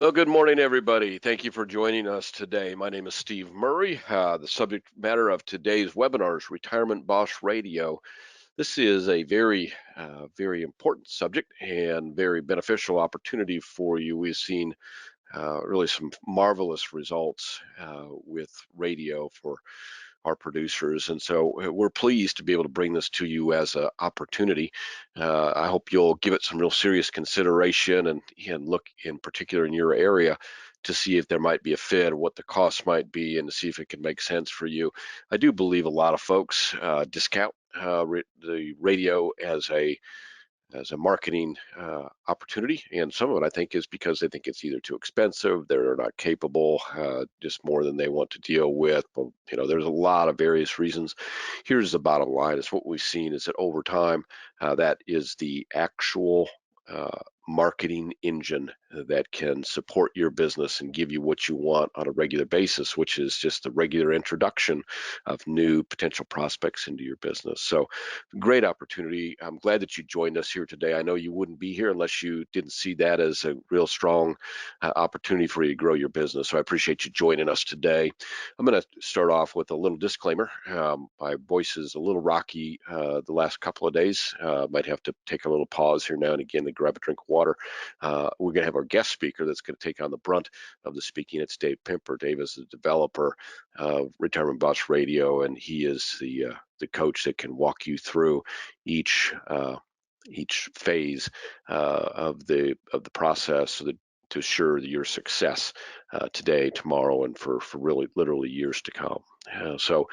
Well, good morning, everybody. Thank you for joining us today. My name is Steve Murray. The subject matter of today's webinar is Retirement Boss Radio. This is a very important subject and very beneficial opportunity for you. We've seen really some marvelous results with radio for our producers. And so we're pleased to be able to bring this to you as an opportunity. I hope you'll give it some real serious consideration and look in particular in your area to see if there might be a fit or what the cost might be and to see if it can make sense for you. I do believe a lot of folks discount the radio as a marketing opportunity. And some of it, I think, is because they think it's either too expensive, they're not capable, just more than they want to deal with. But, there's a lot of various reasons. Here's the bottom line: is what we've seen is that over time, that is the actual marketing engine that can support your business and give you what you want on a regular basis, which is just the regular introduction of new potential prospects into your business. So great opportunity. I'm glad that you joined us here today. I know you wouldn't be here unless you didn't see that as a real strong opportunity for you to grow your business. So I appreciate you joining us today. I'm going to start off with a little disclaimer. My voice is a little rocky the last couple of days. Might have to take a little pause here now and again to grab a drink of water. We're going to have our guest speaker that's going to take on the brunt of the speaking. It's Dave Pimper. Dave is the developer of Retirement Boss Radio, and he is the coach that can walk you through each phase of the process so that to assure your success today, tomorrow, and for really literally years to come. So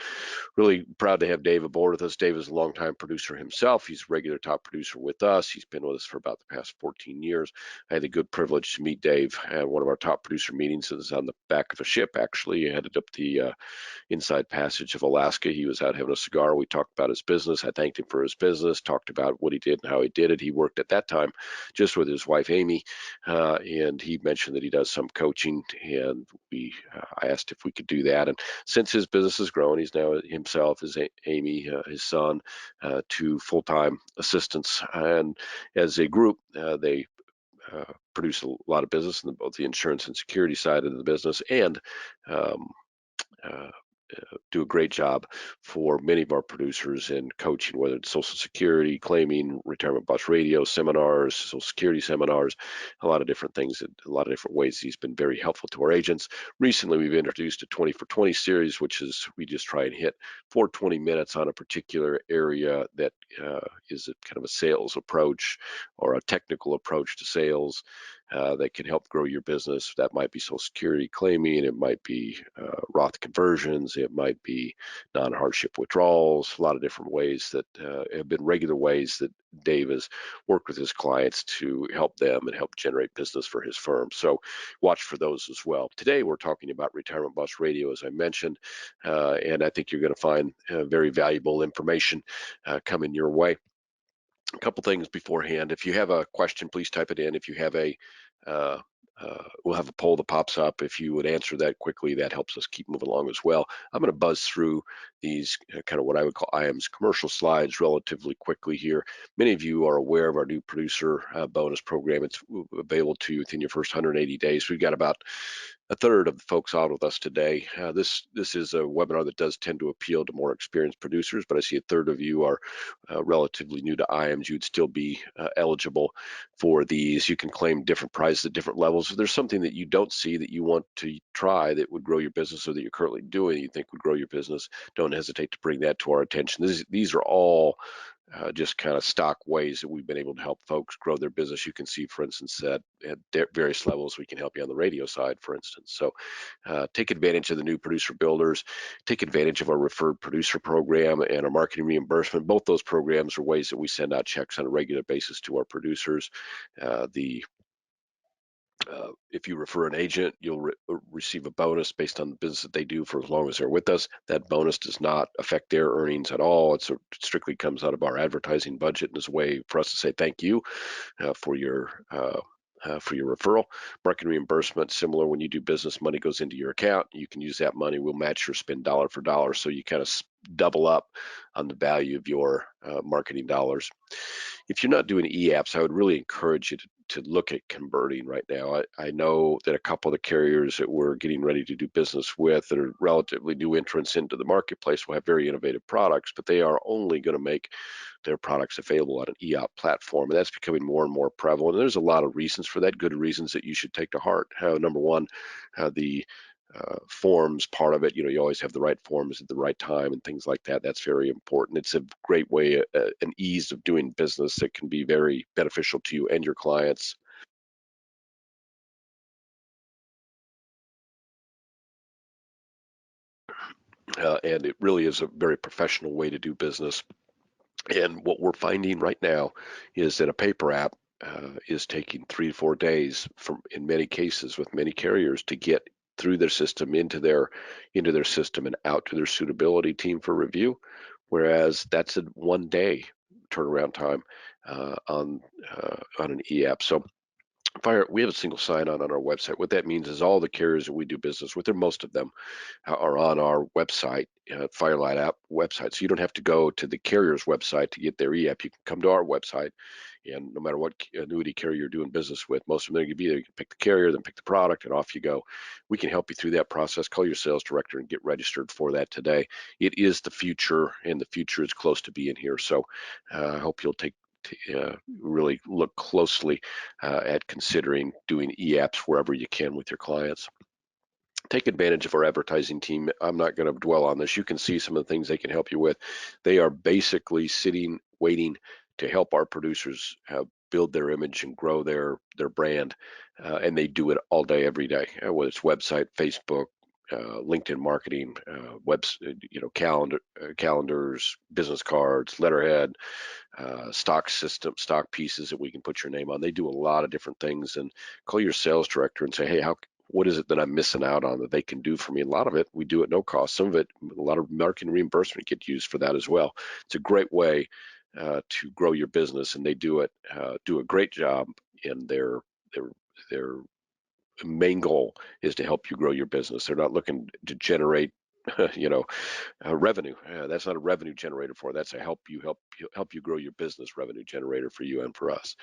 really proud to have Dave aboard with us. Dave is a longtime producer himself. He's a regular top producer with us. He's been with us for about the past 14 years. I had the good privilege to meet Dave at one of our top producer meetings. It was on the back of a ship, actually. He headed up the Inside Passage of Alaska. He was out having a cigar. We talked about his business. I thanked him for his business, talked about what he did and how he did it. He worked at that time just with his wife, Amy, and he mentioned that he does some coaching, and I asked if we could do that. And since his business has grown, he's now himself, Amy, his son, two full-time assistants, and as a group, they produce a lot of business in both the insurance and security side of the business, and um, uh, do a great job for many of our producers in coaching, whether it's Social Security, claiming, Retirement Boss Radio seminars, Social Security seminars, a lot of different things, a lot of different ways. He's been very helpful to our agents. Recently, we've introduced a 20 for 20 series, which is we just try and hit for 20 minutes on a particular area that is a kind of a sales approach or a technical approach to sales that can help grow your business. That might be Social Security claiming, it might be Roth conversions, it might be non-hardship withdrawals, a lot of different ways that have been regular ways that Dave has worked with his clients to help them and help generate business for his firm. So watch for those as well. Today, we're talking about Retirement Boss Radio, as I mentioned, and I think you're going to find very valuable information coming your way. A couple things beforehand. If you have a question, please type it in. If you have uh, we'll have a poll that pops up. If you would answer that quickly, that helps us keep moving along as well. I'm going to buzz through these kind of what I would call IAMS commercial slides relatively quickly here. Many of you are aware of our new producer bonus program. It's available to you within your first 180 days. We've got about a third of the folks on with us today. This is a webinar that does tend to appeal to more experienced producers, but I see a third of you are relatively new to IAMS. You'd still be eligible for these. You can claim different prizes at different levels. If there's something that you don't see that you want to try that would grow your business or that you're currently doing you think would grow your business, don't hesitate to bring that to our attention. These are all just kind of stock ways that we've been able to help folks grow their business. You can see, for instance, at various levels, we can help you on the radio side, for instance. So take advantage of the new producer builders, take advantage of our referred producer program and our marketing reimbursement. Both those programs are ways that we send out checks on a regular basis to our producers. If you refer an agent, you'll receive a bonus based on the business that they do for as long as they're with us. That bonus does not affect their earnings at all. It strictly comes out of our advertising budget and is a way for us to say thank you for your referral. Market reimbursement, similar. When you do business, money goes into your account. You can use that money. We'll match your spend dollar for dollar, so you kind of double up on the value of your marketing dollars. If you're not doing e-apps, I would really encourage you to look at converting right now. I know that a couple of the carriers that we're getting ready to do business with that are relatively new entrants into the marketplace will have very innovative products, but they are only going to make their products available on an EOP platform, and that's becoming more and more prevalent. And there's a lot of reasons for that, good reasons that you should take to heart. Number one, the forms part of it, you always have the right forms at the right time and things like that. That's very important. It's a great way, an ease of doing business that can be very beneficial to you and your clients. And it really is a very professional way to do business. And what we're finding right now is that a paper app is taking 3 to 4 days from, in many cases, with many carriers, to get through their system into their system and out to their suitability team for review, whereas that's a 1 day turnaround time on an e-app. So we have a single sign-on on our website. What that means is all the carriers that we do business with, or most of them, are on our website, Firelight app website. So you don't have to go to the carrier's website to get their e-app. You can come to our website, and no matter what annuity carrier you're doing business with, most of them are going to be there. You can pick the carrier, then pick the product, and off you go. We can help you through that process. Call your sales director and get registered for that today. It is the future, and the future is close to being here. So I hope you'll take really look closely at considering doing e-apps wherever you can with your clients. Take advantage of our advertising team. I'm not going to dwell on this. You can see some of the things they can help you with. They are basically sitting, waiting to help our producers build their image and grow their brand, and they do it all day, every day. Whether it's website, Facebook, LinkedIn marketing, calendars, business cards, letterhead, stock pieces that we can put your name on. They do a lot of different things. And call your sales director and say, hey, what is it that I'm missing out on that they can do for me? A lot of it we do at no cost. Some of it, a lot of marketing reimbursement get used for that as well. It's a great way to grow your business, and they do a great job. In their main goal is to help you grow your business. They're not looking to generate revenue. That's not a revenue generator for. That's a help you grow your business revenue generator for you and for us.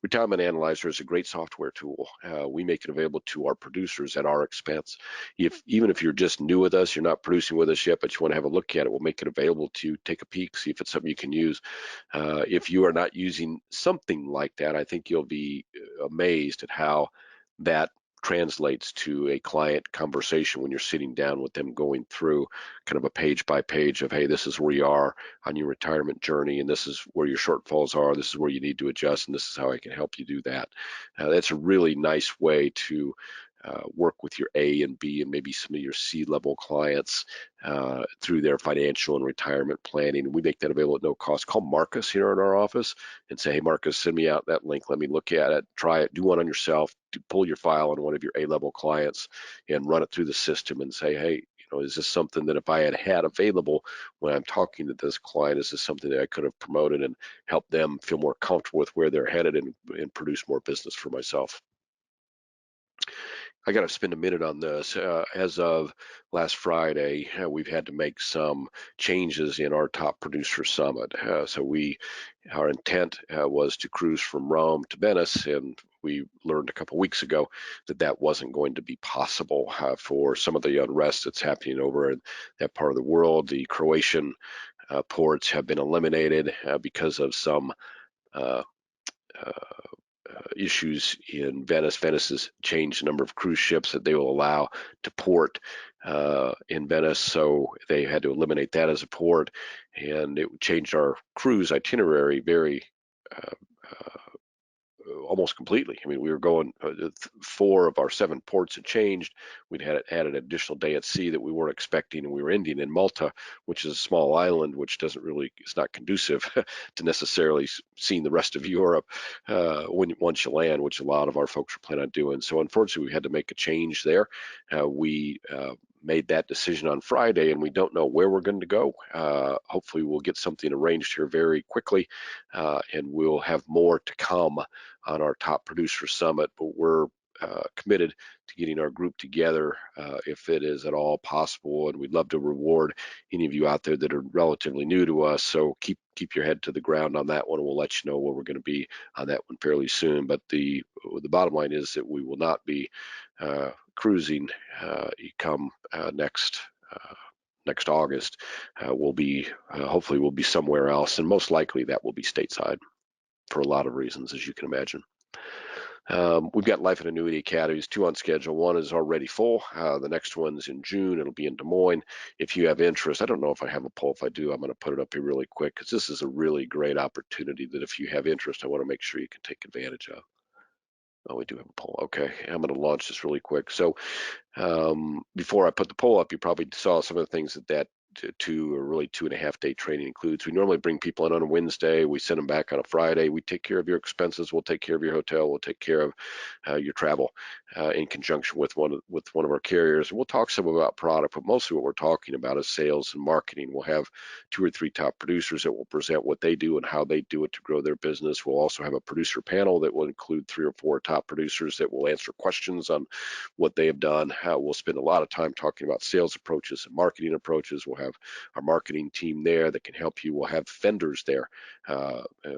Retirement Analyzer is a great software tool. We make it available to our producers at our expense. Even if you're just new with us, you're not producing with us yet, but you want to have a look at it, we'll make it available to you. Take a peek, see if it's something you can use. If you are not using something like that, I think you'll be amazed at how that translates to a client conversation when you're sitting down with them, going through kind of a page by page of, hey, this is where you are on your retirement journey, and this is where your shortfalls are, this is where you need to adjust, and this is how I can help you do that. That's a really nice way to work with your A and B and maybe some of your C-level clients through their financial and retirement planning. We make that available at no cost. Call Marcus here in our office and say, hey, Marcus, send me out that link. Let me look at it, try it, do one on yourself, pull your file on one of your A-level clients and run it through the system and say, hey, is this something that if I had available when I'm talking to this client, is this something that I could have promoted and helped them feel more comfortable with where they're headed and produce more business for myself? I got to spend a minute on this. As of last Friday, we've had to make some changes in our top producer summit. Our intent was to cruise from Rome to Venice, and we learned a couple weeks ago that that wasn't going to be possible for some of the unrest that's happening over in that part of the world. The Croatian ports have been eliminated because of some uh, uh, issues in Venice. Venice has changed the number of cruise ships that they will allow to port in Venice, so they had to eliminate that as a port, and it changed our cruise itinerary very uh, almost completely. I mean, we were going 4 of our 7 ports had changed. We'd had an additional day at sea that we weren't expecting, and we were ending in Malta, which is a small island, which it's not conducive to necessarily seeing the rest of Europe once you land, which a lot of our folks are planning on doing. So unfortunately, we had to make a change there. We made that decision on Friday, and we don't know where we're going to go. Hopefully we'll get something arranged here very quickly, and we'll have more to come on our top producer summit. But we're committed to getting our group together if it is at all possible, and we'd love to reward any of you out there that are relatively new to us. So keep your head to the ground on that one. We'll let you know where we're going to be on that one fairly soon. But the bottom line is that we will not be cruising come next August. We'll be hopefully we'll be somewhere else, and most likely that will be stateside for a lot of reasons, as you can imagine. We've got Life and Annuity Academies, 2 on schedule. One is already full. The next one's in June. It'll be in Des Moines. If you have interest, I don't know if I have a poll. If I do, I'm going to put it up here really quick, because this is a really great opportunity that if you have interest, I want to make sure you can take advantage of. Oh, we do have a poll. Okay, I'm going to launch this really quick. So before I put the poll up, you probably saw some of the things that 2.5 day training includes. We normally bring people in on a Wednesday. We send them back on a Friday. We take care of your expenses. We'll take care of your hotel. We'll take care of your travel in conjunction with one of our carriers. We'll talk some about product, but mostly what we're talking about is sales and marketing. We'll have 2 or 3 top producers that will present what they do and how they do it to grow their business. We'll also have a producer panel that will include 3 or 4 top producers that will answer questions on what they have done. We'll spend a lot of time talking about sales approaches and marketing approaches. We'll have our marketing team there that can help you. We'll have vendors there,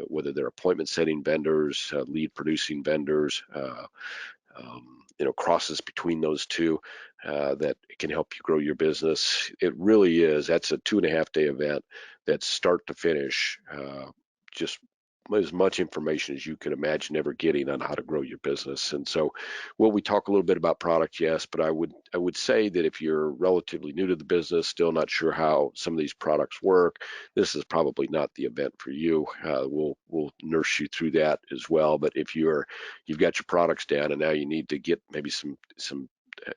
whether they're appointment setting vendors, lead producing vendors, crosses between those two that can help you grow your business. It really is. That's a 2.5 day event that's start to finish, just as much information as you can imagine ever getting on how to grow your business. And so, will we talk a little bit about product? Yes, but I would say that if you're relatively new to the business, still not sure how some of these products work, this is probably not the event for you. We'll nurse you through that as well. But if you've got your products down and now you need to get maybe some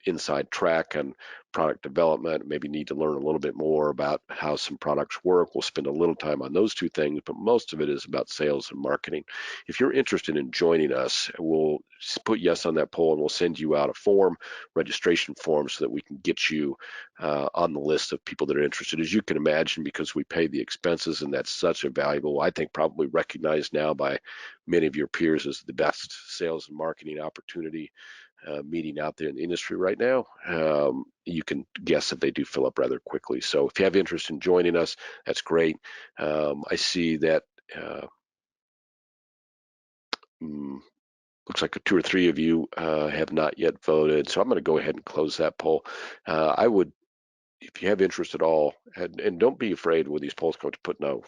inside track on product development, maybe need to learn a little bit more about how some products work, we'll spend a little time on those 2 things, but most of it is about sales and marketing. If you're interested in joining us, we'll put yes on that poll, and we'll send you out a registration form, so that we can get you on the list of people that are interested. As you can imagine, because we pay the expenses, and that's such a valuable, I think probably recognized now by many of your peers as the best sales and marketing opportunity meeting out there in the industry right now, you can guess that they do fill up rather quickly. So if you have interest in joining us, that's great. I see that looks like 2 or 3 of you have not yet voted, so I'm going to go ahead and close that poll. I would, if you have interest at all, and don't be afraid when these polls come to put no.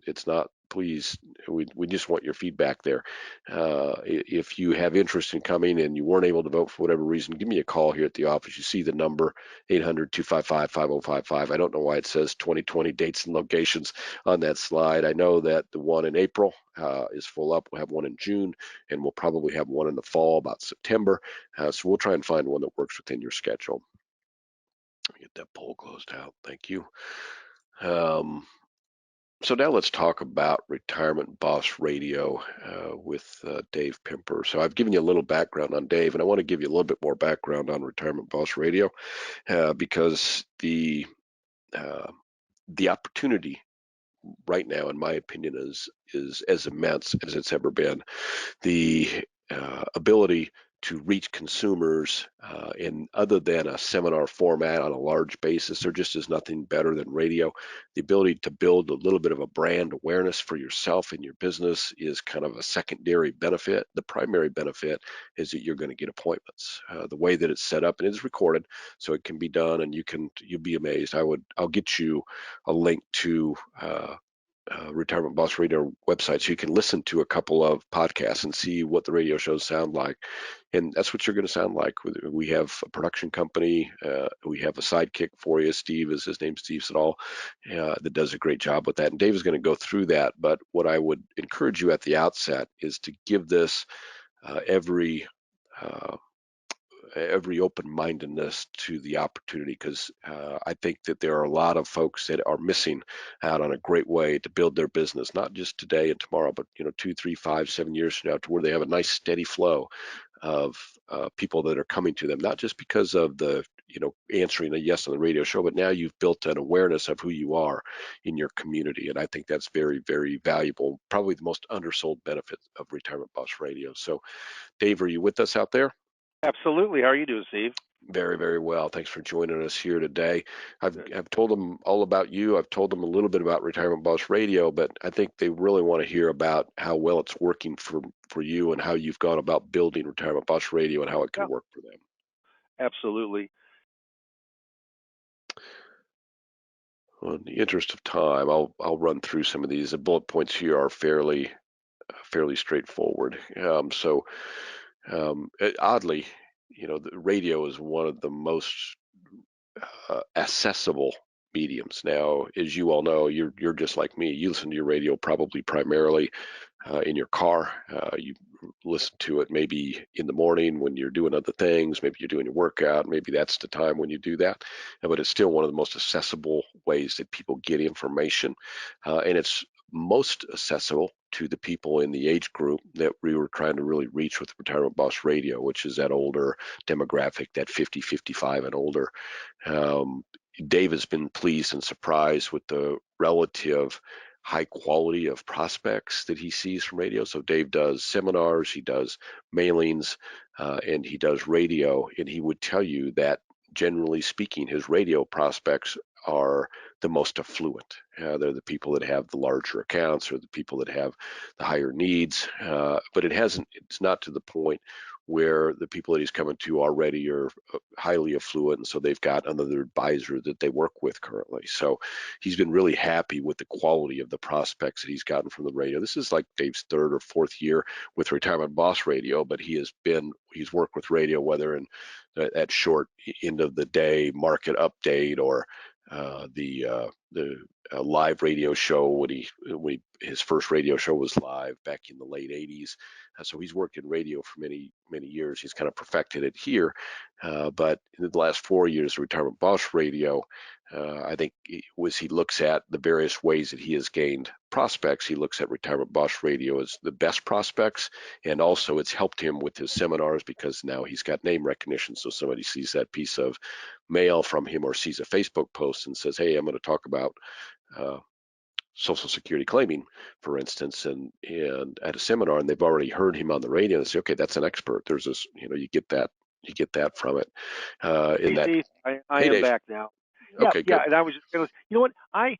It's not. Please, we just want your feedback there. If you have interest in coming and you weren't able to vote for whatever reason, give me a call here at the office. You see the number 800-255-5055. I don't know why it says 2020 dates and locations on that slide. I know that the one in April is full up. We'll have one in June, and we'll probably have one in the fall, about September. So we'll try and find one that works within your schedule. Get that poll closed out. Thank you. So now let's talk about Retirement Boss Radio with Dave Pimper. So I've given you a little background on Dave, and I want to give you a little bit more background on Retirement Boss Radio because the opportunity right now, in my opinion, is as immense as it's ever been. The ability to reach consumers in other than a seminar format on a large basis, there just is nothing better than radio. The ability to build a little bit of a brand awareness for yourself and your business is kind of a secondary benefit. The primary benefit is that you're going to get appointments. The way that it's set up, and it's recorded, so it can be done, and you'll be amazed. I'll get you a link to Retirement Boss Radio website, so you can listen to a couple of podcasts and see what the radio shows sound like. And that's what you're going to sound like. We have a production company. We have a sidekick for you. Steve is his name, Steve Siddall, that does a great job with that. And Dave is going to go through that. But what I would encourage you at the outset is to give this every open-mindedness to the opportunity, because I think that there are a lot of folks that are missing out on a great way to build their business, not just today and tomorrow, but 2, 3, 5, 7 years from now, to where they have a nice steady flow of people that are coming to them, not just because of the answering a yes on the radio show, but now you've built an awareness of who you are in your community. And I think that's very, very valuable, probably the most undersold benefit of Retirement Boss Radio. So Dave, are you with us out there? Absolutely. How are you doing, Steve? Very, very well. Thanks for joining us here today. Good. I've told them all about you. I've told them a little bit about Retirement Boss Radio, but I think they really want to hear about how well it's working for you and how you've gone about building Retirement Boss Radio and how it can Yeah, work for them. absolutely. Well, in the interest of time, I'll run through some of these. The bullet points here are fairly straightforward. Oddly, the radio is one of the most accessible mediums. Now, as you all know, you're just like me. You listen to your radio probably primarily in your car. You listen to it maybe in the morning when you're doing other things. Maybe you're doing your workout. Maybe that's the time when you do that. But it's still one of the most accessible ways that people get information, and it's most accessible to the people in the age group that we were trying to really reach with Retirement Boss Radio, which is that older demographic, that 50, 55 and older. Um, Dave has been pleased and surprised with the relative high quality of prospects that he sees from radio. So Dave does seminars, he does mailings, and he does radio. And he would tell you that generally speaking, his radio prospects are the most affluent. They're the people that have the larger accounts or the people that have the higher needs. But it's not to the point where the people that he's coming to already are highly affluent, and so they've got another advisor that they work with currently. So he's been really happy with the quality of the prospects that he's gotten from the radio. This is like Dave's third or fourth year with Retirement Boss Radio, but he's worked with radio, whether in that short end of the day market update or the live radio show when his first radio show was live back in the late 80s. So he's worked in radio for many years. He's kind of perfected it here, but in the last 4 years, Retirement Boss Radio, I think he looks at the various ways that he has gained prospects. He looks at Retirement Boss Radio as the best prospects, and also it's helped him with his seminars because now he's got name recognition. So somebody sees that piece of mail from him or sees a Facebook post and says, "Hey, I'm going to talk about uh, Social Security claiming," for instance, and at a seminar, and they've already heard him on the radio, and say, "Okay, that's an expert." There's this, you get that from it. In Hey, that, Steve, I hey, am Dave. back now. Yeah, Okay, yeah. good. And I was just gonna, you know what? I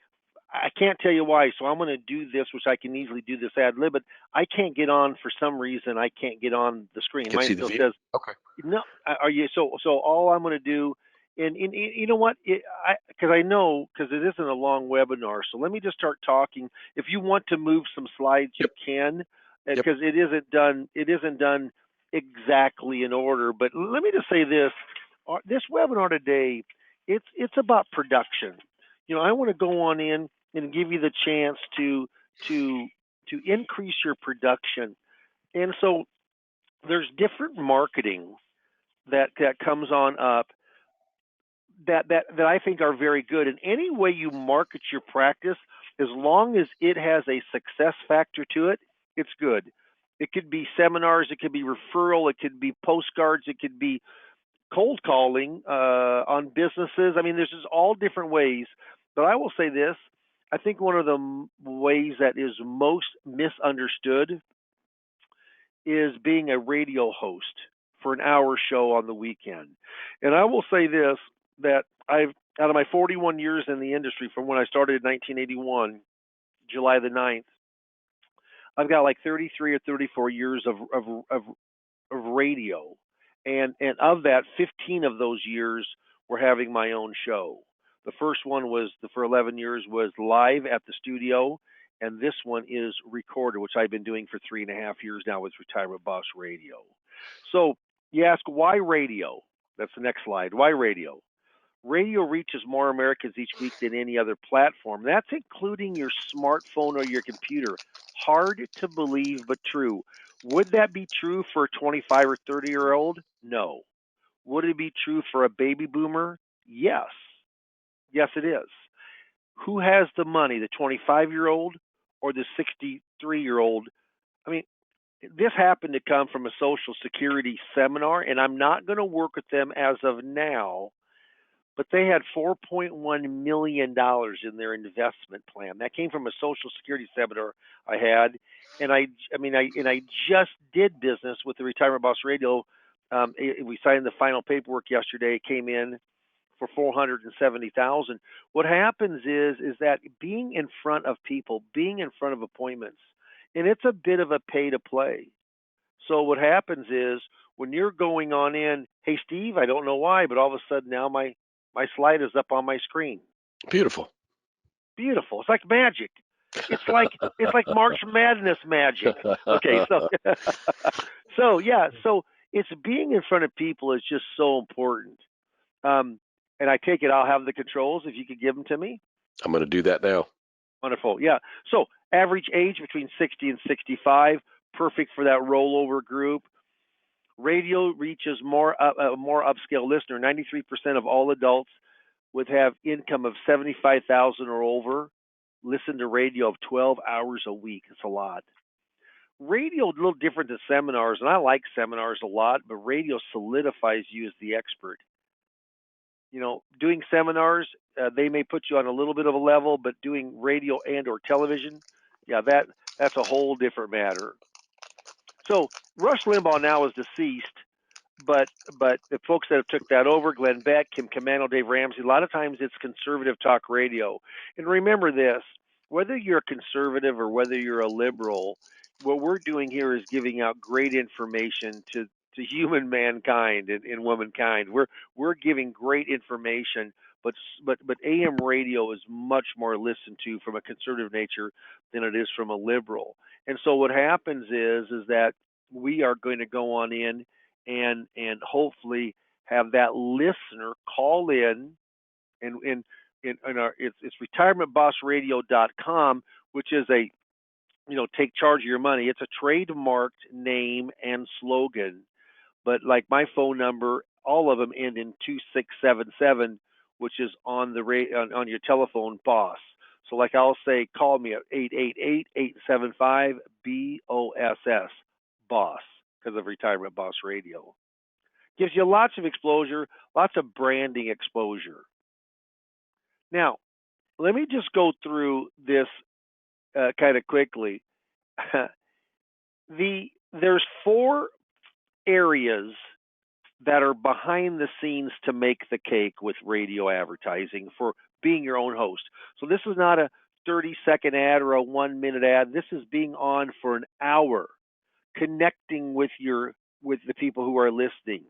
can't tell you why, so I'm going to do this, which I can easily do this ad lib, but I can't get on for some reason. I can't get on the screen. Can Mine see the still view. says Okay. no. Are you so? All I'm going to do, and you know what? Because I know because it isn't a long webinar. So let me just start talking. If you want to move some slides, you Yep. can, Yep. because it isn't done. It isn't done exactly in order. But let me just say this: this webinar today, it's about production. You know, I want to go on in and give you the chance to to increase your production. And so there's different marketing that comes on up that I think are very good. And any way you market your practice, as long as it has a success factor to it, it's good. It could be seminars, it could be referral, it could be postcards, it could be cold calling on businesses. I mean, there's just all different ways. But I will say this: I think one of the ways that is most misunderstood is being a radio host for an hour show on the weekend. And I will say this: that I've out of my 41 years in the industry, from when I started in 1981, July the 9th, I've got like 33 or 34 years of radio, and of that, 15 of those years were having my own show. The first one was for 11 years was live at the studio, and this one is recorded, which I've been doing for 3.5 years now with Retirement Boss Radio. So you ask, why radio? That's the next slide. Why radio? Radio reaches more Americans each week than any other platform. That's including your smartphone or your computer. Hard to believe, but true. Would that be true for a 25 or 30-year-old? No. Would it be true for a baby boomer? Yes. Yes, it is. Who has the money, the 25-year-old or the 63-year-old? I mean, this happened to come from a Social Security seminar, and I'm not going to work with them as of now, but they had $4.1 million in their investment plan. That came from a Social Security seminar I had, and I just did business with the Retirement Boss Radio We signed the final paperwork yesterday. It came in for 470,000. What happens is that being in front of people, being in front of appointments, and it's a bit of a pay to play. So what happens is when you're going on in, hey Steve, I don't know why, but all of a sudden now my slide is up on my screen. Beautiful. Beautiful. It's like magic. It's like March Madness magic. Okay, so so it's being in front of people is just so important. And I take it I'll have the controls if you could give them to me. I'm going to do that now. Wonderful. Yeah. So average age between 60 and 65, perfect for that rollover group. Radio reaches more upscale listener. 93% of all adults would have income of 75,000 or over. Listen to radio of 12 hours a week. It's a lot. Radio a little different than seminars, and I like seminars a lot, but radio solidifies you as the expert. Doing seminars, they may put you on a little bit of a level, but doing radio and or television, yeah, that's a whole different matter. So Rush Limbaugh now is deceased, but the folks that have took that over, Glenn Beck, Kim Komando, Dave Ramsey, a lot of times it's conservative talk radio. And remember this, whether you're a conservative or whether you're a liberal, what we're doing here is giving out great information to human mankind and womankind. We're giving great information, but AM radio is much more listened to from a conservative nature than it is from a liberal. And so what happens is that we are going to go on in and hopefully have that listener call in and it's retirementbossradio.com, which is a take charge of your money. It's a trademarked name and slogan, but like my phone number, all of them end in 2677, which is on the on your telephone, boss. So like I'll say, call me at 888-875-BOSS, boss, because of Retirement Boss Radio. Gives you lots of exposure, lots of branding exposure. Now, let me just go through this kind of quickly. There's 4 areas that are behind the scenes to make the cake with radio advertising for being your own host. So this is not a 30-second ad or a 1-minute ad. This is being on for an hour, connecting with the people who are listening.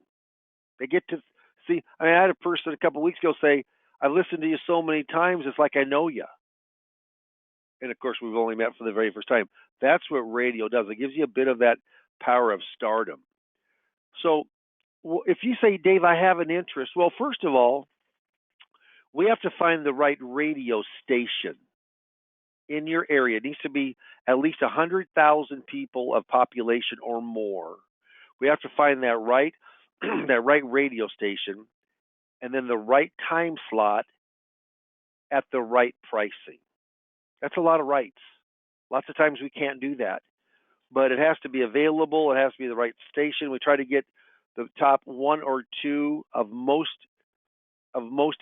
They get to see. I had a person a couple of weeks ago say, "I've listened to you so many times, it's like I know you." And of course, we've only met for the very first time. That's what radio does. It gives you a bit of that power of stardom. So if you say, "Dave, I have an interest," well, first of all, we have to find the right radio station in your area. It needs to be at least 100,000 people of population or more. We have to find that right radio station, and then the right time slot at the right pricing. That's a lot of rights. Lots of times we can't do that, but it has to be available. It has to be the right station. We try to get the top 1 or 2 of most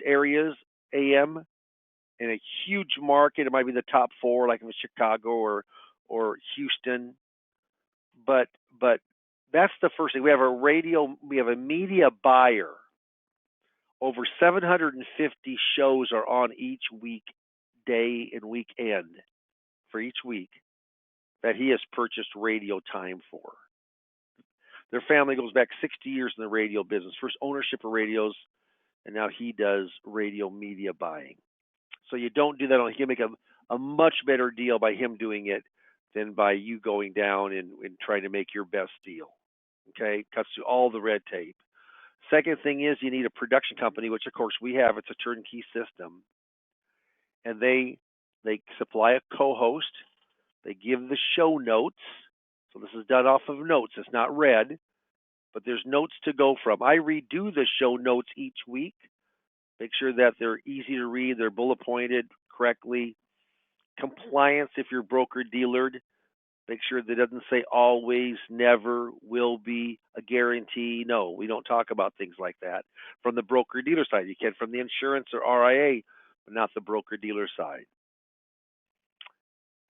areas AM. In a huge market, it might be the top 4, like in Chicago or Houston. But that's the first thing. We have a media buyer. Over 750 shows are on each weekday and weekend for each week that he has purchased radio time for. Their family goes back 60 years in the radio business. First ownership of radios, and now he does radio media buying. So you don't do that. He can make a much better deal by him doing it than by you going down and trying to make your best deal. Okay, cuts through all the red tape. Second thing is you need a production company, which of course we have. It's a turnkey system, and they supply a co-host. They give the show notes. So this is done off of notes. It's not read, but there's notes to go from. I redo the show notes each week. Make sure that they're easy to read, they're bullet pointed correctly. Compliance if you're broker dealered. Make sure that it doesn't say always, never, will be, a guarantee. No, we don't talk about things like that. From the broker dealer side, you can from the insurance or RIA, but not the broker dealer side.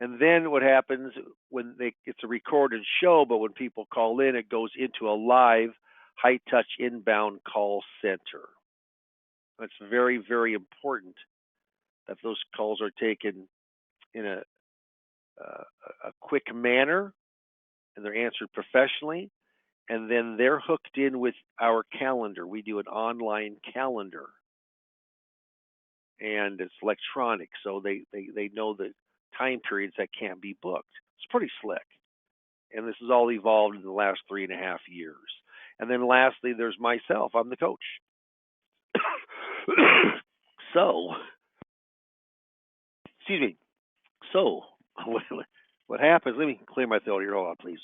And then what happens when it's a recorded show, but when people call in, it goes into a live high-touch inbound call center. It's very, very important that those calls are taken in a quick manner and they're answered professionally. And then they're hooked in with our calendar. We do an online calendar, and it's electronic, so they know the time periods that can't be booked. It's pretty slick. And this has all evolved in the last 3.5 years. And then lastly, there's myself. I'm the coach. So, excuse me. So, what happens? Let me clear my throat here. Hold on, please.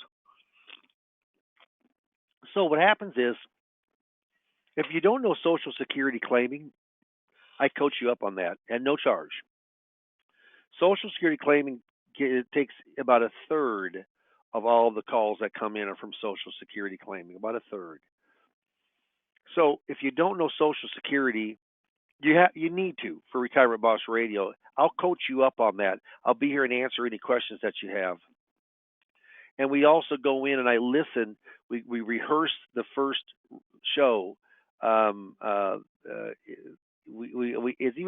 So, what happens is, if you don't know Social Security claiming, I coach you up on that at no charge. Social Security claiming, it takes about a third of all the calls that come in are from Social Security claiming, about a third. So if you don't know Social Security, you need to for Retirement Boss Radio. I'll coach you up on that. I'll be here and answer any questions that you have. And we also go in and I listen. We rehearse the first show. Even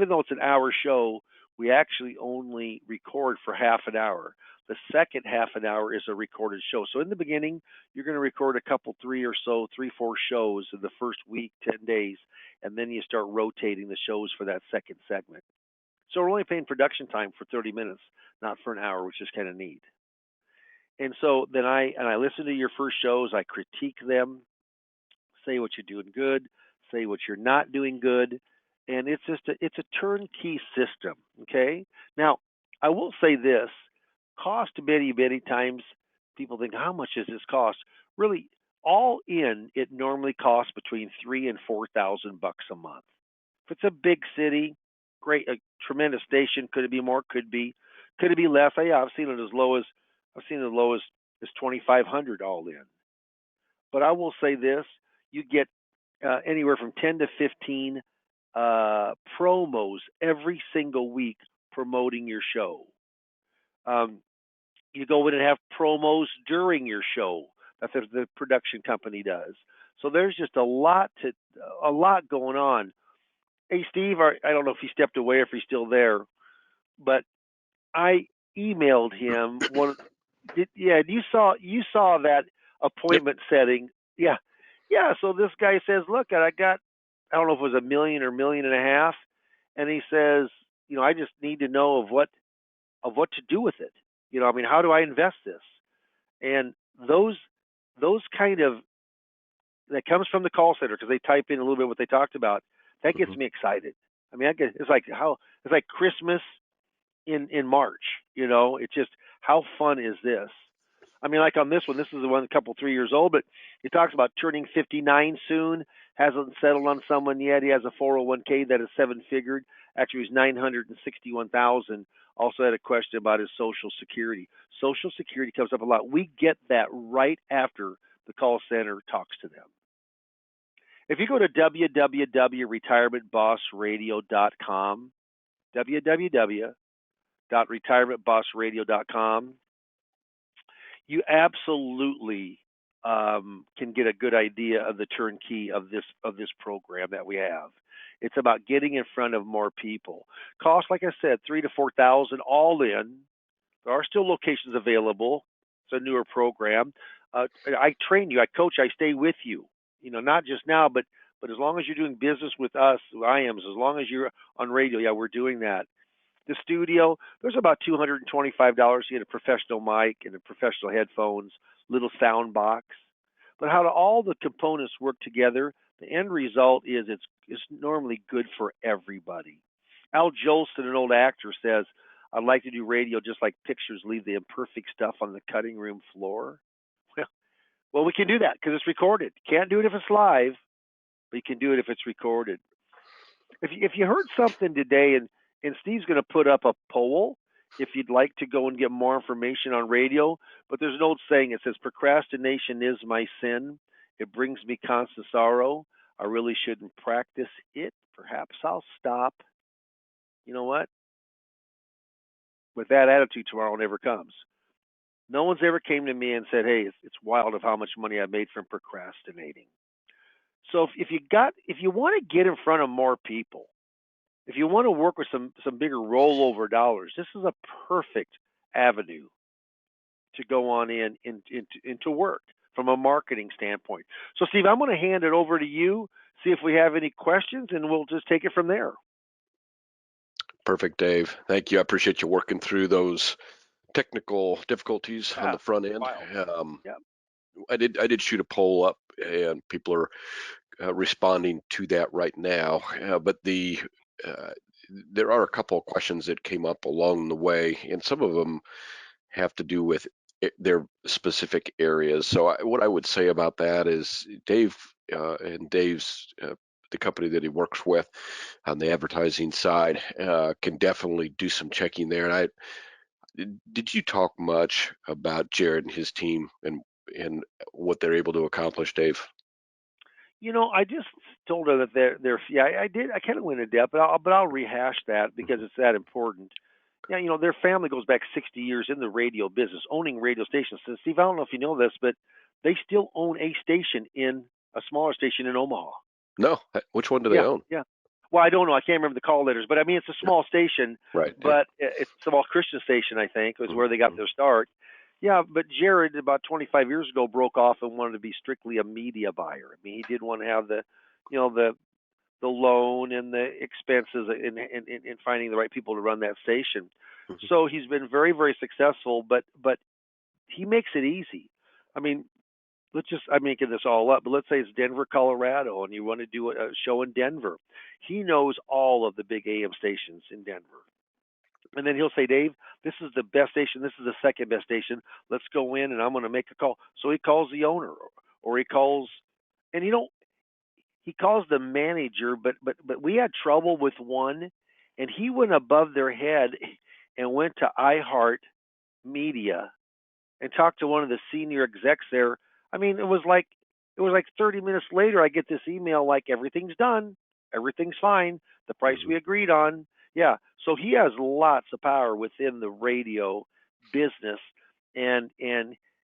though it's an hour show, we actually only record for half an hour. The second half an hour is a recorded show. So in the beginning, you're going to record a couple, 4 shows in the first week, 10 days, and then you start rotating the shows for that second segment. So we're only paying production time for 30 minutes, not for an hour, which is kind of neat. And so then I listen to your first shows, I critique them, say what you're doing good, say what you're not doing good, and it's a turnkey system. Okay. Now I will say this: cost many times people think, how much does this cost? Really, all in, it normally costs between $3,000 and $4,000 a month. If it's a big city, great, a tremendous station. Could it be more? Could it be less? Yeah, I've seen it as low as $2,500 all in. But I will say this: you get anywhere from 10 to 15 promos every single week promoting your show. You go in and have promos during your show that the production company does. So there's just a lot going on. Hey, Steve, I don't know if he stepped away or if he's still there, but I emailed him one. Yeah, you saw that appointment setting. Yeah. So this guy says, look, I don't know if it was $1 million or $1.5 million, and he says, I just need to know of what to do with it. How do I invest this? And those kind of, that comes from the call center because they type in a little bit what they talked about. That gets me excited. It's like Christmas in March. It's just, how fun is this? Like on this one, this is the one 3 years old, but he talks about turning 59 soon, hasn't settled on someone yet. He has a 401k that is 7-figured. Actually, it was $961,000. Also had a question about his Social Security. Social Security comes up a lot. We get that right after the call center talks to them. If you go to www.retirementbossradio.com, www.retirementbossradio.com, you absolutely can get a good idea of the turnkey of this program that we have. It's about getting in front of more people. Cost, like I said, $3,000 to $4,000 all in. There are still locations available. It's a newer program. I train you, I coach, I stay with you. Not just now, but as long as you're doing business with us, I am. As long as you're on radio, yeah, we're doing that. The studio, there's about $225 to get a professional mic and a professional headphones, little sound box. But how do all the components work together? The end result is it's normally good for everybody. Al Jolson, an old actor, says, I'd like to do radio just like pictures leave the imperfect stuff on the cutting room floor. Well, we can do that because it's recorded. Can't do it if it's live, but you can do it if it's recorded. If you heard something today, and Steve's going to put up a poll if you'd like to go and get more information on radio, but there's an old saying, it says, procrastination is my sin. It brings me constant sorrow. I really shouldn't practice it. Perhaps I'll stop. You know what? With that attitude, tomorrow never comes. No one's ever came to me and said, hey, it's wild of how much money I made from procrastinating. So if you want to get in front of more people, if you want to work with some bigger rollover dollars, this is a perfect avenue to go on into work from a marketing standpoint. So Steve, I'm going to hand it over to you, see if we have any questions, and we'll just take it from there. Perfect, Dave. Thank you. I appreciate you working through those technical difficulties on Yeah, the front end. wild. Yeah. I did shoot a poll up, and people are responding to that right now. But uh, there are a couple of questions that came up along the way, and some of them have to do with their specific areas. So what I would say about that is Dave and Dave's the company that he works with on the advertising side can definitely do some checking there. And did you talk much about Jared and his team and what they're able to accomplish, Dave? I just told her that they're yeah, I did. I kind of went in depth, but I'll rehash that because it's that important. Yeah, their family goes back 60 years in the radio business, owning radio stations. So Steve, I don't know if you know this, but they still own a smaller station in Omaha. No. Which one do they Yeah, own? yeah. Well, I don't know. I can't remember the call letters, but I mean, it's a Yeah. small station, Right. Yeah. but it's a small Christian station, I think, was where they got Mhm. their start. Yeah, but Jared, about 25 years ago, broke off and wanted to be strictly a media buyer. I mean, he didn't want to have the loan and the expenses in finding the right people to run that station. Mhm. So he's been very, very successful, but he makes it easy. I mean, I'm making this all up, but let's say it's Denver, Colorado, and you want to do a show in Denver. He knows all of the big AM stations in Denver. And then he'll say, Dave, this is the best station. This is the second best station. Let's go in and I'm going to make a call. So he calls the owner or he calls, and he calls the manager, but we had trouble with one and he went above their head and went to iHeart Media and talked to one of the senior execs there. I mean, it was like 30 minutes later I get this email like everything's done, everything's fine, the price Mhm. we agreed on. Yeah, so he has lots of power within the radio business and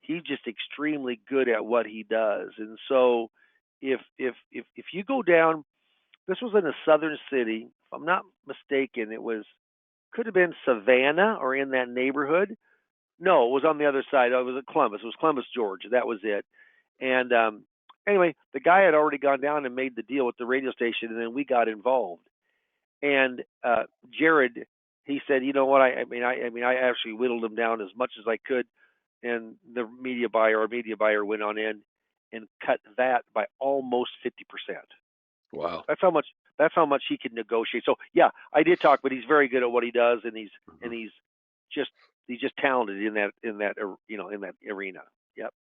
he's just extremely good at what he does. And so if you go down, this was in a southern city, if I'm not mistaken, could have been Savannah or in that neighborhood. No, it was on the other side. It was at Columbus. It was Columbus, Georgia. That was it. And anyway, the guy had already gone down and made the deal with the radio station, and then we got involved. And Jared, he said, you know what? I actually whittled him down as much as I could, and the media buyer, went on in and cut that by almost 50%. Wow. That's how much. That's how much he can negotiate. So yeah, I did talk, but he's very good at what he does, and Mhm. just he's just talented in that arena. Yep.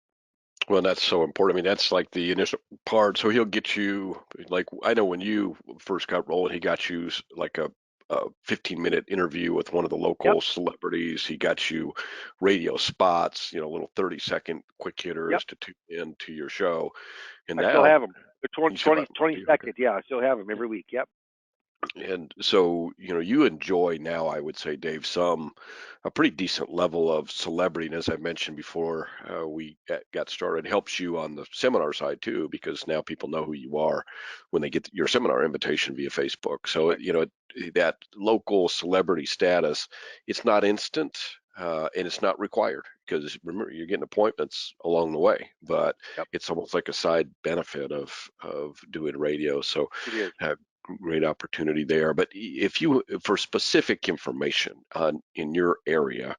Well, that's so important. I mean, that's like the initial part. So he'll get you, like, I know when you first got rolling, he got you like a 15-minute interview with one of the Yep. local celebrities. He got you radio spots, little 30-second quick Yep. hitters to tune in to your show. And I still now have them. They're 20, you still 20, have, 20 do you? Okay. seconds. Yeah, I still have them every week. Yep. And so, you enjoy now, I would say, Dave, a pretty decent level of celebrity. And as I mentioned before, we got started, helps you on the seminar side too, because now people know who you are when they get your seminar invitation via Facebook. So, Right. that local celebrity status, it's not instant. And it's not required because remember you're getting appointments along the way, but Yep. it's almost like a side benefit of doing radio. So It is. uh, great opportunity there. But if you, for specific information on in your area,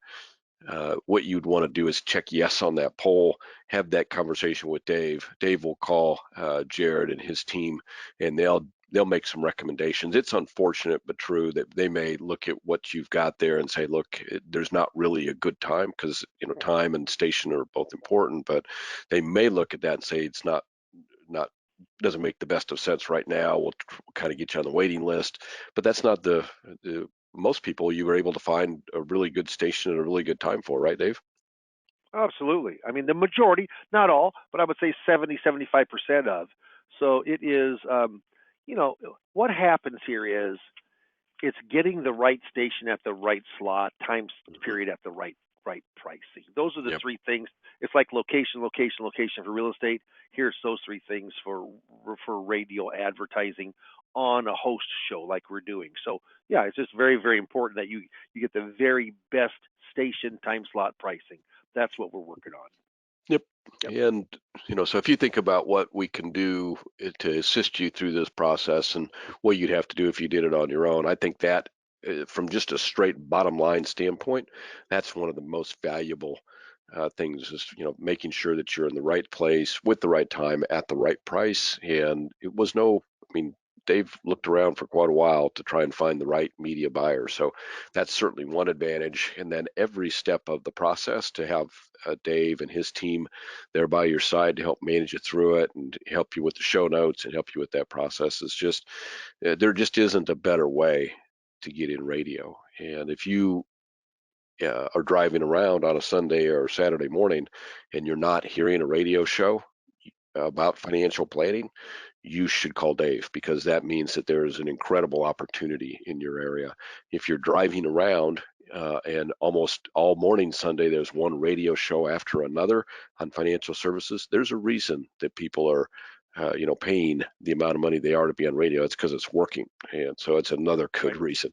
what you'd want to do is check yes on that poll, have that conversation with Dave. Dave will call Jared and his team, and they'll make some recommendations. It's unfortunate but true that they may look at what you've got there and say, look, there's not really a good time because time and station are both important, but they may look at that and say it's not doesn't make the best of sense right now. We'll kind of get you on the waiting list, but that's not the most people you were able to find a really good station at a really good time for, right, Dave? Absolutely. I mean, the majority, not all, but I would say 70, 75% of. So it is. What happens here is it's getting the right station at the right slot, time period at the right right pricing. Those are the Yep. three things. It's like location, location, location for real estate. Here's those three things for radio advertising on a host show like we're doing. So yeah, it's just very, very important that you get the very best station time slot pricing. That's what we're working on. Yep. Yep. And, so if you think about what we can do to assist you through this process and what you'd have to do if you did it on your own, I think that from just a straight bottom line standpoint, that's one of the most valuable things is, making sure that you're in the right place with the right time at the right price. And it was no, I mean, Dave looked around for quite a while to try and find the right media buyer. So that's certainly one advantage. And then every step of the process to have Dave and his team there by your side to help manage you through it and help you with the show notes and help you with that process is just, there just isn't a better way to get in radio. And if you are driving around on a Sunday or Saturday morning and you're not hearing a radio show about financial planning, you should call Dave because that means that there is an incredible opportunity in your area. If you're driving around and almost all morning Sunday, there's one radio show after another on financial services, there's a reason that people are. Paying the amount of money they are to be on radio. It's because it's working, and so it's another good Right. reason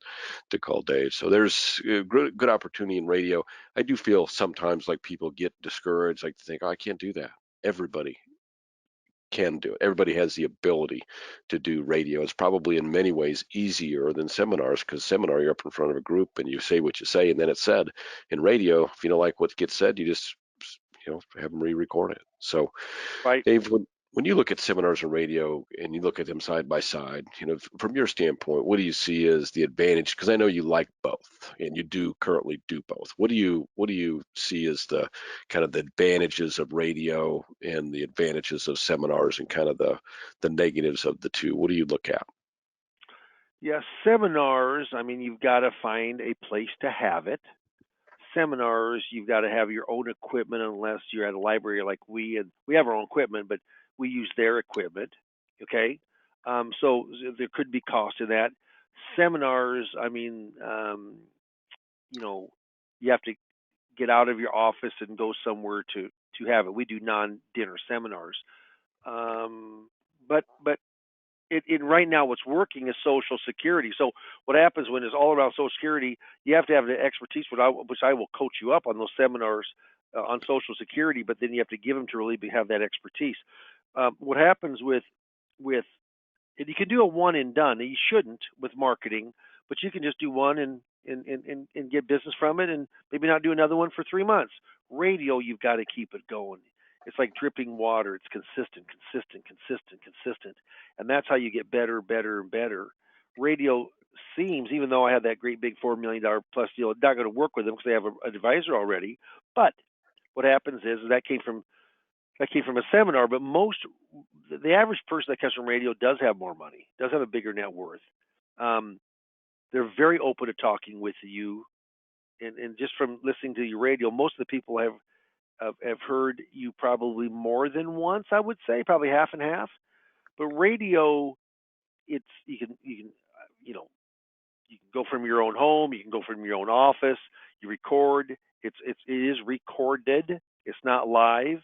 to call Dave. So there's a good opportunity in radio. I do feel sometimes like people get discouraged, like to think, oh, I can't do that. Everybody can do it. Everybody has the ability to do radio. It's probably in many ways easier than seminars because seminar you're up in front of a group and you say what you say and then it's said. In radio, if you don't like what gets said, you just have them re-record it. So Right. Dave, when you look at seminars and radio and you look at them side by side, from your standpoint, what do you see as the advantage? Because I know you like both and you do currently do both. What do you see as the kind of the advantages of radio and the advantages of seminars and kind of the negatives of the two? What do you look at? Yeah, seminars, I mean, you've got to find a place to have it. Seminars, you've got to have your own equipment unless you're at a library like we, and we have our own equipment, but we use their equipment. Okay. So there could be cost in that. Seminars, I mean, you know, you have to get out of your office and go somewhere to have it. We do non-dinner seminars. But it right now what's working is Social Security. So what happens when it's all around Social Security, you have to have the expertise, which I will coach you up on those seminars on Social Security, but then you have to give them to really have that expertise. What happens with and you can do a one and done. And you shouldn't with marketing, but you can just do one and get business from it, and maybe not do another one for 3 months. Radio, you've got to keep it going. It's like dripping water. It's consistent, consistent, consistent, consistent, and that's how you get better, better, and better. Radio seems, even though I had that great big $4 million plus deal, not going to work with them because they have an advisor already. But what happens is that came from a seminar, but the average person that comes from radio does have more money, does have a bigger net worth. Um, they're very open to talking with you, and just from listening to your radio, most of the people have heard you probably more than once. I would say probably half and half. But radio, it's you can you can go from your own home, you can go from your own office, you record. It is recorded. It's not live.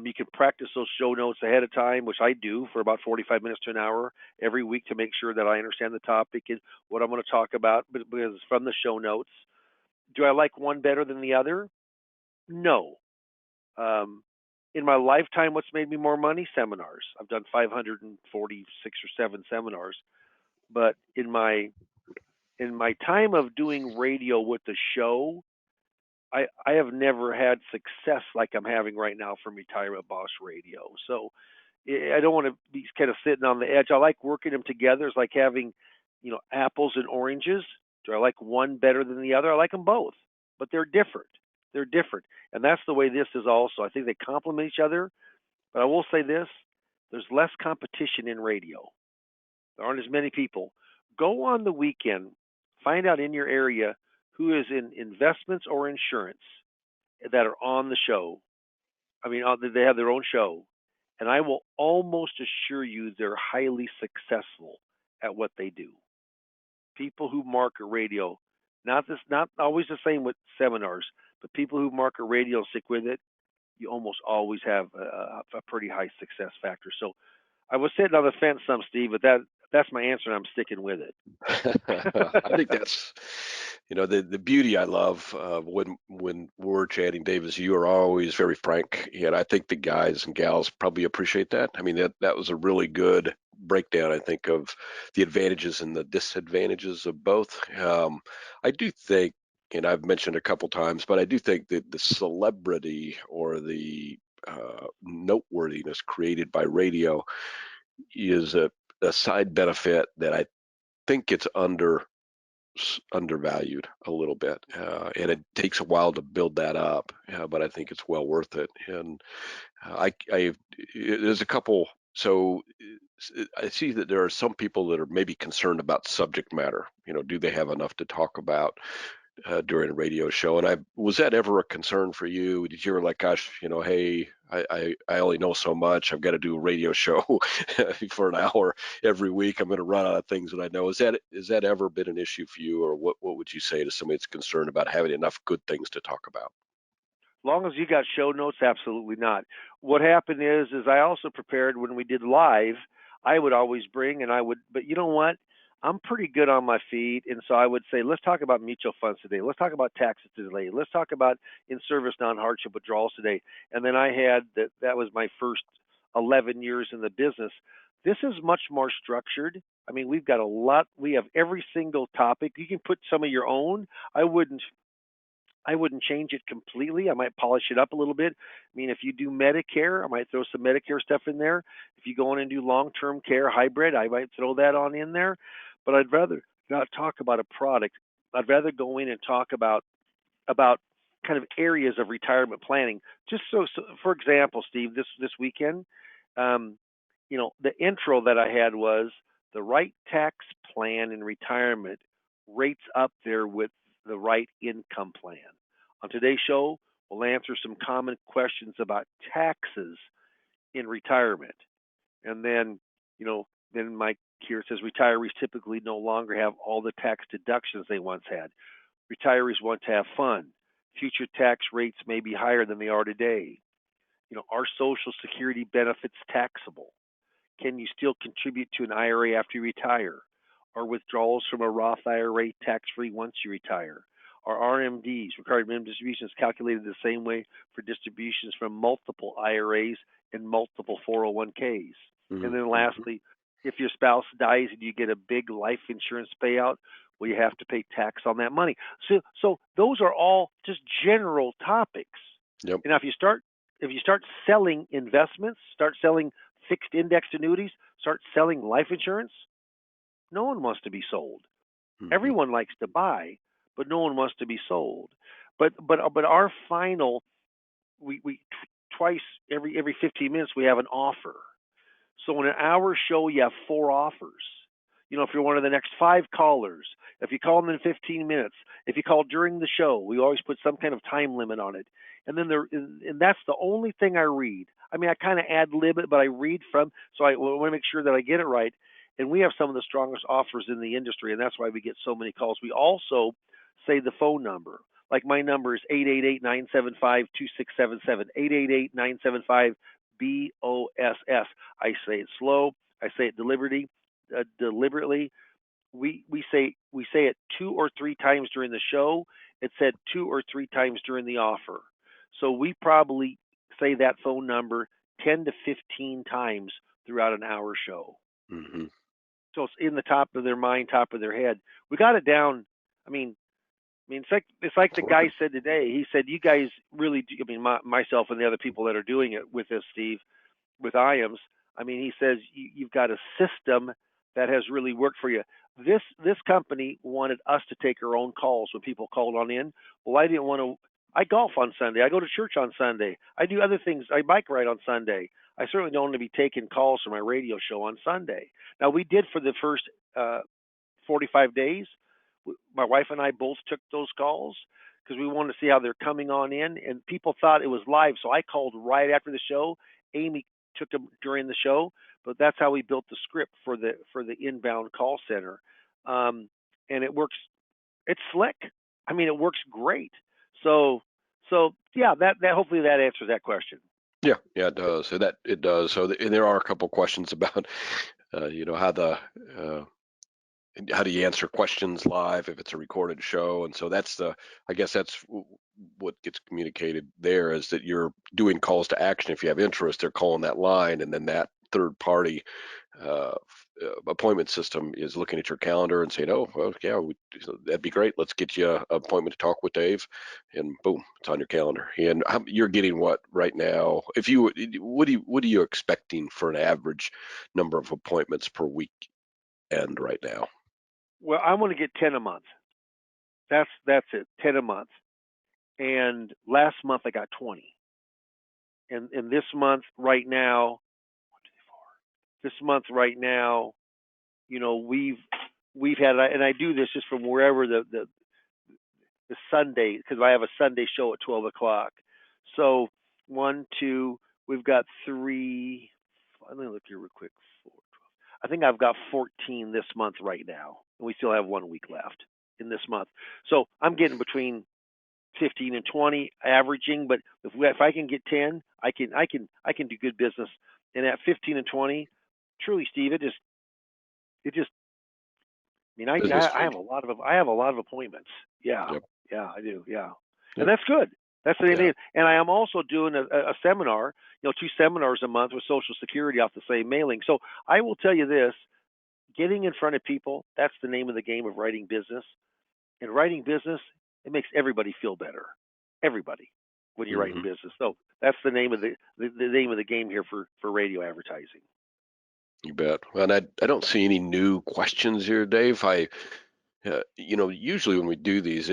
You can practice those show notes ahead of time, which I do for about 45 minutes to an hour every week to make sure that I understand the topic and what I'm going to talk about. But because it's from the show notes, do I like one better than the other? No. Um, in my lifetime, what's made me more money? Seminars. I've done 546 or seven seminars, but in my time of doing radio with the show, I have never had success like I'm having right now from Retirement Boss Radio. So I don't want to be kind of sitting on the edge. I like working them together. It's like having, apples and oranges. Do I like one better than the other? I like them both, but they're different. They're different, and that's the way this is also. I think they complement each other. But I will say this: there's less competition in radio. There aren't as many people. Go on the weekend, find out in your area who is in investments or insurance that are on the show. I mean, they have their own show, and I will almost assure you they're highly successful at what they do. People who market radio, not always the same with seminars. but people who market radio and stick with it, you almost always have a pretty high success factor. So I was sitting on the fence some, Steve, but that's my answer, and I'm sticking with it. I think that's, the beauty I love when we're chatting, Dave, is you are always very frank, and I think the guys and gals probably appreciate that. I mean, that was a really good breakdown, I think, of the advantages and the disadvantages of both. I do think, and I've mentioned a couple times, but I do think that the celebrity or the noteworthiness created by radio is a side benefit that I think it's undervalued a little bit, and it takes a while to build that up. But I think it's well worth it. And there's a couple. So I see that there are some people that are maybe concerned about subject matter. Do they have enough to talk about during a radio show? And was that ever a concern for you? Did you ever like, gosh, hey, I only know so much. I've got to do a radio show for an hour every week. I'm going to run out of things that I know. Is that ever been an issue for you, or what would you say to somebody that's concerned about having enough good things to talk about? Long as you got show notes, absolutely not. What happened is I also prepared when we did live. I would always bring, but you know what? I'm pretty good on my feet, and so I would say, let's talk about mutual funds today. Let's talk about taxes today. Let's talk about in-service non-hardship withdrawals today. And then I had that was my first 11 years in the business. This is much more structured. I mean, we've got a lot. We have every single topic. You can put some of your own. I wouldn't change it completely. I might polish it up a little bit. I mean, if you do Medicare, I might throw some Medicare stuff in there. If you go in and do long-term care hybrid, I might throw that on in there. But I'd rather not talk about a product. I'd rather go in and talk about kind of areas of retirement planning. Just so for example, Steve, this weekend, the intro that I had was the right tax plan in retirement rates up there with the right income plan. On today's show, we'll answer some common questions about taxes in retirement. And then, then Mike here says retirees typically no longer have all the tax deductions they once had. Retirees want to have fun. Future tax rates may be higher than they are today. Are Social Security benefits taxable? Can you still contribute to an IRA after you retire? Are withdrawals from a Roth IRA tax-free once you retire? Are RMDs, required minimum distributions, calculated the same way for distributions from multiple IRAs and multiple 401ks? Mm-hmm. And then lastly, if your spouse dies and you get a big life insurance payout, well, you have to pay tax on that money. So those are all just general topics. Yep. And now if you start selling investments, start selling fixed indexed annuities, start selling life insurance, no one wants to be sold. Mm-hmm. Everyone likes to buy, but no one wants to be sold. But our final, we twice every 15 minutes we have an offer. So in an hour show you have 4 offers. If you're one of the next 5 callers, if you call in 15 minutes, if you call during the show, we always put some kind of time limit on it. And then and that's the only thing I read. I mean, I kind of ad lib it, but I read from, so I want to make sure that I get it right. And we have some of the strongest offers in the industry, and that's why we get so many calls. We also say the phone number. Like my number is 888-975-2677, 888-975-BOSS. I say it slow. I say it deliberately. We say it 2 or 3 times during the show. It said 2 or 3 times during the offer. So we probably say that phone number 10 to 15 times throughout an hour show. Mm-hmm. So it's in the top of their mind, top of their head. We got it down. I mean, it's like the guy said today. He said, "You guys really do." I mean, myself and the other people that are doing it with this, Steve, with IAMS. I mean, he says you've got a system that has really worked for you. This company wanted us to take our own calls when people called on in. Well, I didn't want to. I golf on Sunday. I go to church on Sunday. I do other things. I bike ride on Sunday. I certainly don't want to be taking calls for my radio show on Sunday. Now, we did for the first 45 days. My wife and I both took those calls because we wanted to see how they're coming on in, and people thought it was live. So I called right after the show. Amy took them during the show, but that's how we built the script for the inbound call center, and it works. It's slick. I mean, it works great. So So yeah, that hopefully that answers that question. Yeah, it does. So that it does. So and there are a couple questions about, uh, how do you answer questions live if it's a recorded show, and so that's I guess that's what gets communicated there is that you're doing calls to action. If you have interest, they're calling that line, and then that third party appointment system is looking at your calendar and saying, "Oh, well, yeah, that'd be great. Let's get you an appointment to talk with Dave," and boom, it's on your calendar. And you're getting what right now? If you what are you expecting for an average number of appointments per week end right now? Well, I want to get 10 a month. That's it, 10 a month. And last month I got 20. And this month right now, we've had, and I do this just from wherever the Sunday, because I have a Sunday show at 12 o'clock. So one, two, we've got three. Let me look here real quick. Four, 12. I think I've got 14 this month right now, and we still have 1 week left in this month. So I'm getting between 15 and 20 averaging, but if I can get 10, I can do good business. And at 15 and 20, truly, Steve, it just I mean, Business I flows. have a lot of appointments. Yeah, Yep. yeah, I do. Yeah, and Yep. that's good. That's the Yeah. thing. And I am also doing a seminar. 2 seminars a month with Social Security off the same mailing. So I will tell you this: getting in front of people. That's the name of the game of writing business. And writing business, it makes everybody feel better. Everybody when you're writing Hmm. business. So that's the name of the name of the game here for radio advertising. You bet. Well, and I don't see any new questions here, Dave. Usually when we do these,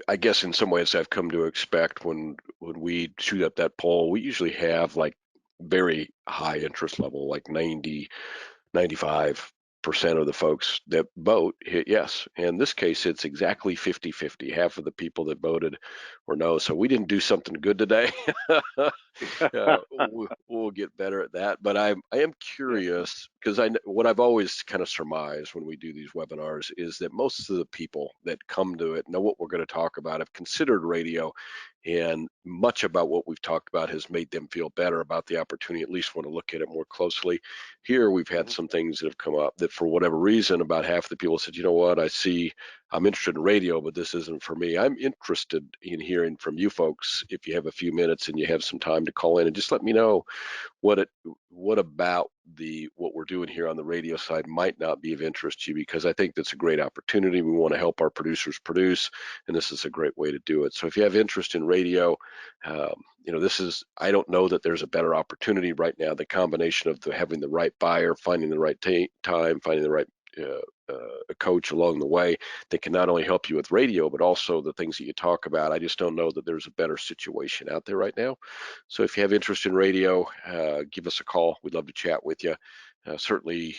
I guess in some ways I've come to expect when we shoot up that poll, we usually have like very high interest level, like 95% of the folks that vote hit yes. In this case, it's exactly 50-50. Half of the people that voted were no. So we didn't do something good today. We'll get better at that. But I am Yeah. curious because what I've always kind of surmised when we do these webinars is that most of the people that come to it know what we're going to talk about, have considered radio, and much about what we've talked about has made them feel better about the opportunity, at least want to look at it more closely. Here, we've had Mhm. some things that have come up that, for whatever reason, about half the people said, you know what, I'm interested in radio, but this isn't for me. I'm interested in hearing from you folks. If you have a few minutes and you have some time to call in and just let me know what it what about what we're doing here on the radio side might not be of interest to you, because I think that's a great opportunity. We want to help our producers produce, and this is a great way to do it. So if you have interest in radio, this is, I don't know that there's a better opportunity right now. The combination of having the right buyer, finding the right time, finding the right a coach along the way that can not only help you with radio, but also the things that you talk about. I just don't know that there's a better situation out there right now. So if you have interest in radio, give us a call. We'd love to chat with you. Certainly,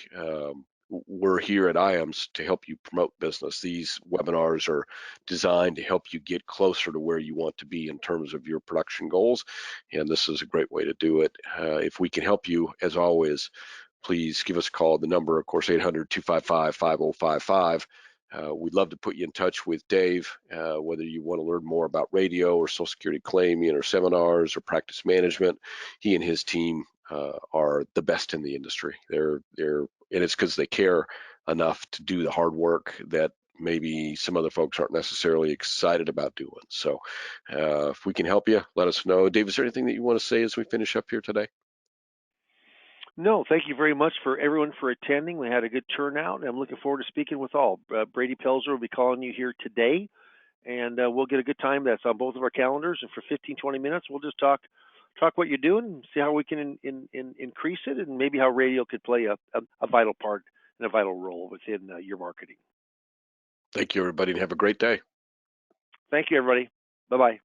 we're here at IAMS to help you promote business. These webinars are designed to help you get closer to where you want to be in terms of your production goals, and this is a great way to do it. If we can help you, as always, please give us a call. The number, of course, 800-255-5055. We'd love to put you in touch with Dave, whether you want to learn more about radio or Social Security claiming or seminars or practice management. He and his team are the best in the industry. And it's because they care enough to do the hard work that maybe some other folks aren't necessarily excited about doing. So if we can help you, let us know. Dave, is there anything that you want to say as we finish up here today? No, thank you very much for everyone for attending. We had a good turnout, and I'm looking forward to speaking with all. Brady Pelzer will be calling you here today, and we'll get a good time. That's on both of our calendars, and for 15, 20 minutes, we'll just talk what you're doing, and see how we can increase it, and maybe how radio could play a vital part and a vital role within your marketing. Thank you, everybody, and have a great day. Thank you, everybody. Bye bye.